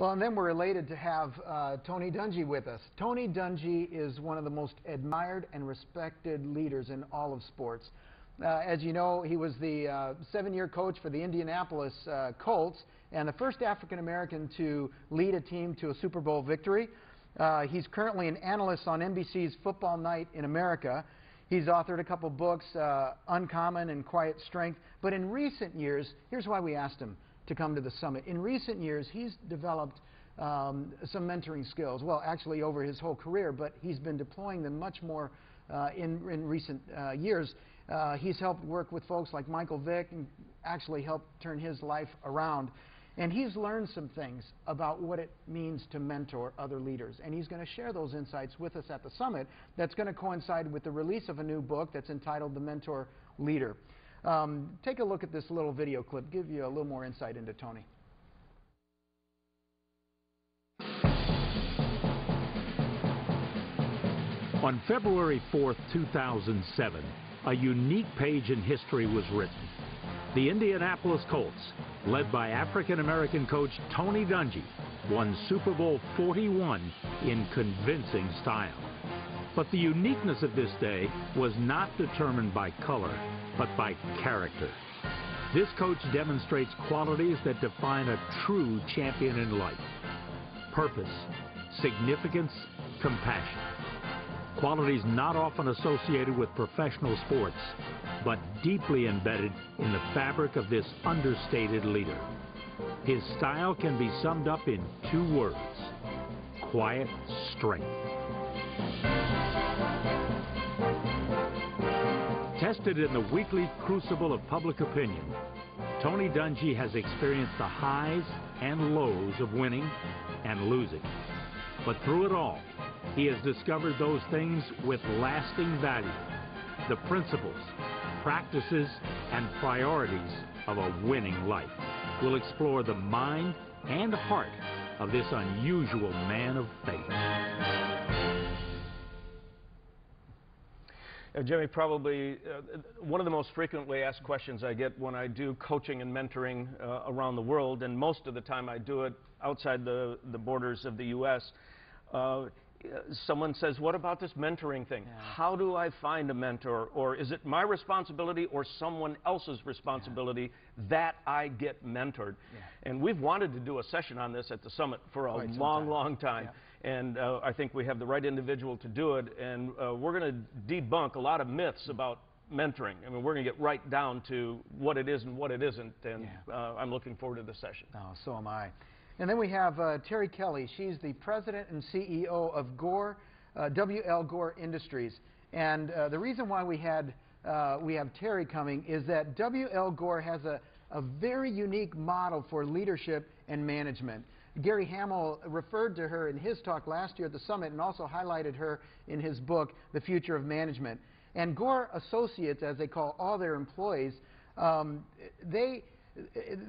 Well, and then we're elated to have Tony Dungy with us. Tony Dungy is one of the most admired and respected leaders in all of sports. As you know, he was the 7-year coach for the Indianapolis Colts and the first African-American to lead a team to a Super Bowl victory. He's currently an analyst on NBC's Football Night in America. He's authored a couple books, Uncommon and Quiet Strength. But in recent years, here's why we asked him to come to the summit. In recent years, he's developed some mentoring skills. Well, actually over his whole career, but he's been deploying them much more in recent years. He's helped work with folks like Michael Vick and actually helped turn his life around. And he's learned some things about what it means to mentor other leaders. And he's going to share those insights with us at the summit. That's going to coincide with the release of a new book that's entitled The Mentor Leader. Take a look at this little video clip, give you a little more insight into Tony. On February 4th, 2007, a unique page in history was written. The Indianapolis Colts, led by African-American coach Tony Dungy, won Super Bowl 41 in convincing style. But the uniqueness of this day was not determined by color, but by character. This coach demonstrates qualities that define a true champion in life: purpose, significance, compassion. Qualities not often associated with professional sports, but deeply embedded in the fabric of this understated leader. His style can be summed up in 2 words: quiet strength. Tested in the weekly crucible of public opinion, Tony Dungy has experienced the highs and lows of winning and losing. But through it all, he has discovered those things with lasting value: the principles, practices, and priorities of a winning life. We'll explore the mind and heart of this unusual man of faith. Jimmy, probably one of the most frequently asked questions I get when I do coaching and mentoring around the world, and most of the time I do it outside the borders of the U.S., someone says, what about this mentoring thing? Yeah. How do I find a mentor? Or is it my responsibility or someone else's responsibility that I get mentored? Yeah. And we've wanted to do a session on this at the summit for a long time. Yeah. And I think we have the right individual to do it. And we're going to debunk a lot of myths about mentoring. I mean, we're going to get right down to what it is and what it isn't. And I'm looking forward to the session. Oh, so am I. And then we have Terry Kelly. She's the president and CEO of Gore, W.L. Gore Industries. And the reason why we have Terry coming is that W.L. Gore has a very unique model for leadership and management. Gary Hamel referred to her in his talk last year at the summit and also highlighted her in his book, The Future of Management. And Gore Associates, as they call all their employees,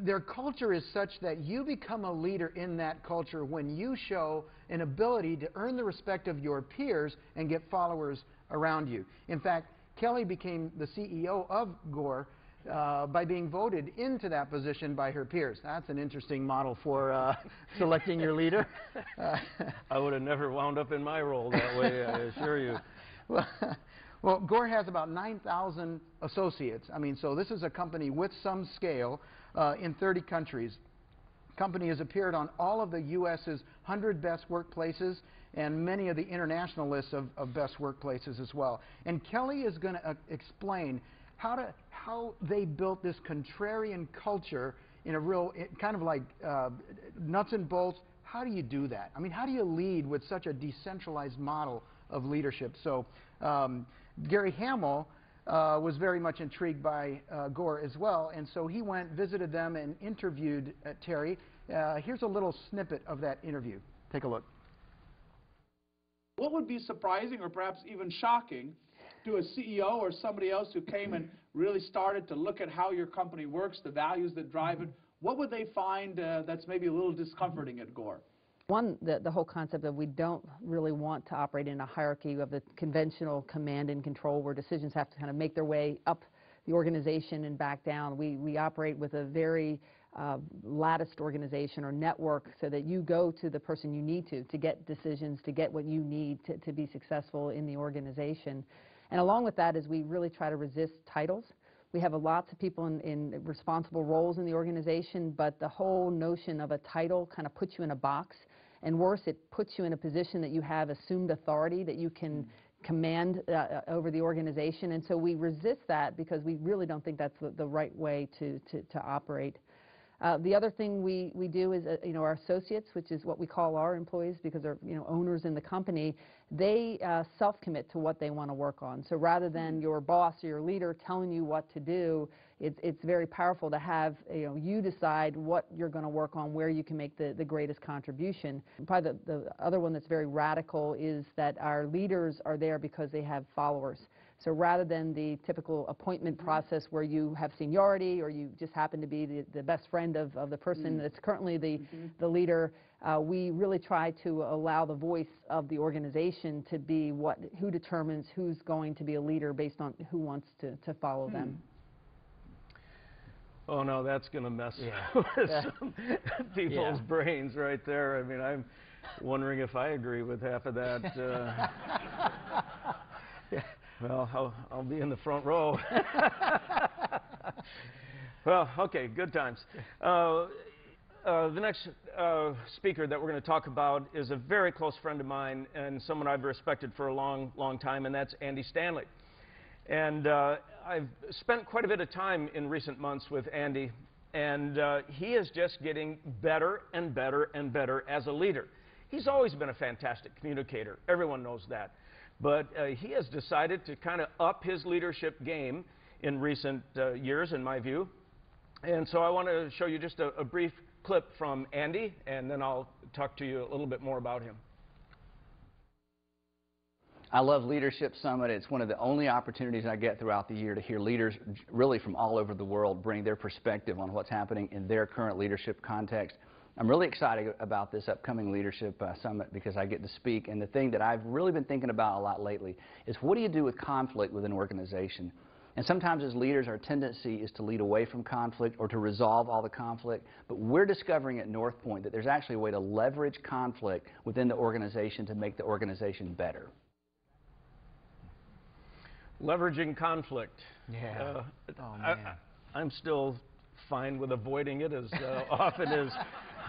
their culture is such that you become a leader in that culture when you show an ability to earn the respect of your peers and get followers around you. In fact, Kelly became the CEO of Gore by being voted into that position by her peers. That's an interesting model for selecting your leader. I would have never wound up in my role that way, I assure you. Well, Gore has about 9,000 associates. I mean, so this is a company with some scale in 30 countries. The company has appeared on all of the U.S.'s 100 best workplaces and many of the international lists of best workplaces as well. And Kelly is going to explain how they built this contrarian culture in a real, kind of like nuts and bolts. How do you do that? I mean, how do you lead with such a decentralized model of leadership? So Gary Hamel was very much intrigued by Gore as well, and so he went, visited them, and interviewed Terry. Here's a little snippet of that interview. Take a look. What would be surprising or perhaps even shocking to a CEO or somebody else who came and really started to look at how your company works, the values that drive it? What would they find that's maybe a little discomforting at Gore? One, the whole concept of we don't really want to operate in a hierarchy of the conventional command and control where decisions have to kind of make their way up the organization and back down. We operate with a very latticed organization or network so that you go to the person you need to get decisions, to get what you need to be successful in the organization. And along with that is we really try to resist titles. We have lots of people in responsible roles in the organization, but the whole notion of a title kind of puts you in a box. And worse, it puts you in a position that you have assumed authority, that you can command over the organization. And so we resist that because we really don't think that's the right way to operate. The other thing we do is, our associates, which is what we call our employees because they're, owners in the company, they self-commit to what they want to work on. So rather than your boss or your leader telling you what to do, it's very powerful to have, you decide what you're going to work on, where you can make the greatest contribution. Probably the other one that's very radical is that our leaders are there because they have followers. So rather than the typical appointment process where you have seniority or you just happen to be the best friend of the person that's currently the leader, we really try to allow the voice of the organization to be who determines who's going to be a leader based on who wants to follow them. Oh no, that's going to mess with some people's brains right there. I mean, I'm wondering if I agree with half of that. Well, I'll be in the front row. Well, okay, good times. The next speaker that we're going to talk about is a very close friend of mine and someone I've respected for a long, long time, and that's Andy Stanley. And I've spent quite a bit of time in recent months with Andy, and he is just getting better and better and better as a leader. He's always been a fantastic communicator. Everyone knows that. But he has decided to kind of up his leadership game in recent years, in my view. And so I want to show you just a brief clip from Andy, and then I'll talk to you a little bit more about him. I love Leadership Summit. It's one of the only opportunities I get throughout the year to hear leaders really from all over the world bring their perspective on what's happening in their current leadership context. I'm really excited about this upcoming Leadership Summit because I get to speak. And the thing that I've really been thinking about a lot lately is what do you do with conflict with an organization? And sometimes as leaders, our tendency is to lead away from conflict or to resolve all the conflict. But we're discovering at North Point that there's actually a way to leverage conflict within the organization to make the organization better. Leveraging conflict. Yeah. Oh, man. I'm still fine with avoiding it as often as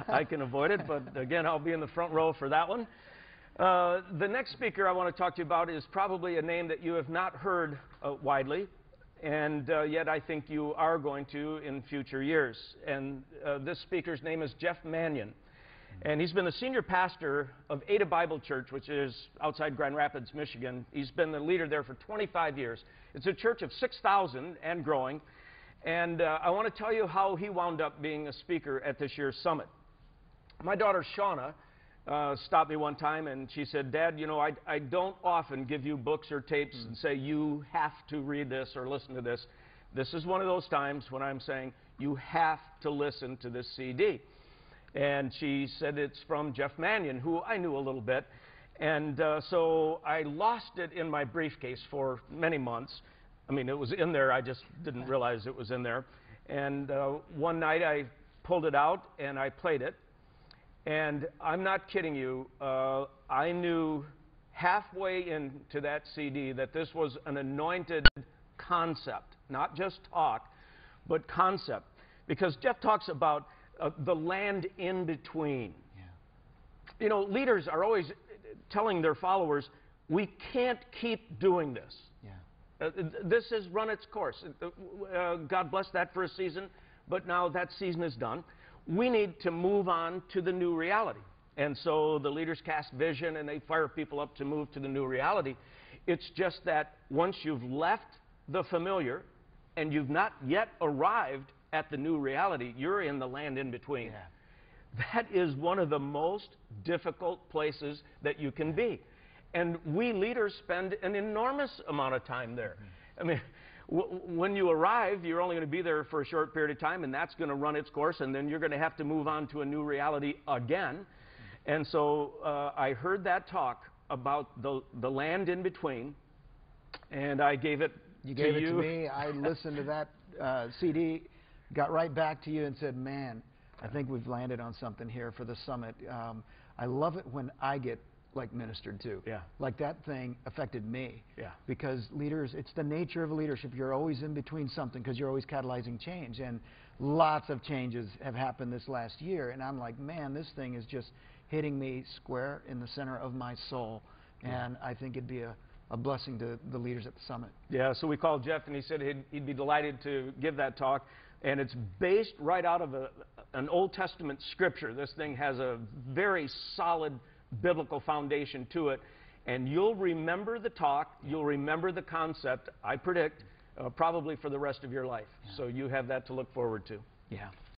I can avoid it, but again, I'll be in the front row for that one. The next speaker I want to talk to you about is probably a name that you have not heard widely, and yet I think you are going to in future years. And this speaker's name is Jeff Manion. And he's been the senior pastor of Ada Bible Church, which is outside Grand Rapids, Michigan. He's been the leader there for 25 years. It's a church of 6,000 and growing. And I want to tell you how he wound up being a speaker at this year's summit. My daughter, Shauna, stopped me one time and she said, Dad, I don't often give you books or tapes and say you have to read this or listen to this. This is one of those times when I'm saying you have to listen to this CD. And she said it's from Jeff Manion, who I knew a little bit. And so I lost it in my briefcase for many months. I mean, it was in there. I just didn't realize it was in there. And one night I pulled it out and I played it. And I'm not kidding you. I knew halfway into that CD that this was an anointed concept, not just talk, but concept. Because Jeff talks about the land in between. Yeah. Leaders are always telling their followers, we can't keep doing this. Yeah. This has run its course. God bless that for a season, but now that season is done. We need to move on to the new reality. And so the leaders cast vision and they fire people up to move to the new reality. It's just that once you've left the familiar and you've not yet arrived at the new reality, you're in the land in between. Yeah. That is one of the most difficult places that you can be. And we leaders spend an enormous amount of time there. I mean, when you arrive, you're only going to be there for a short period of time, and that's going to run its course, and then you're going to have to move on to a new reality again. And so I heard that talk about the land in between, and I gave it to you. You gave it to me. I listened to that CD got right back to you and said, man, I think we've landed on something here for the summit. I love it when I get like ministered to. Yeah. Like that thing affected me. Yeah. Because leaders, it's the nature of leadership. You're always in between something because you're always catalyzing change. And lots of changes have happened this last year. And I'm like, man, this thing is just hitting me square in the center of my soul. And I think it'd be a blessing to the leaders at the summit. Yeah, so we called Jeff and he said he'd be delighted to give that talk. And it's based right out of an Old Testament scripture. This thing has a very solid biblical foundation to it. And you'll remember the talk, you'll remember the concept, I predict, probably for the rest of your life. So you have that to look forward to. Yeah.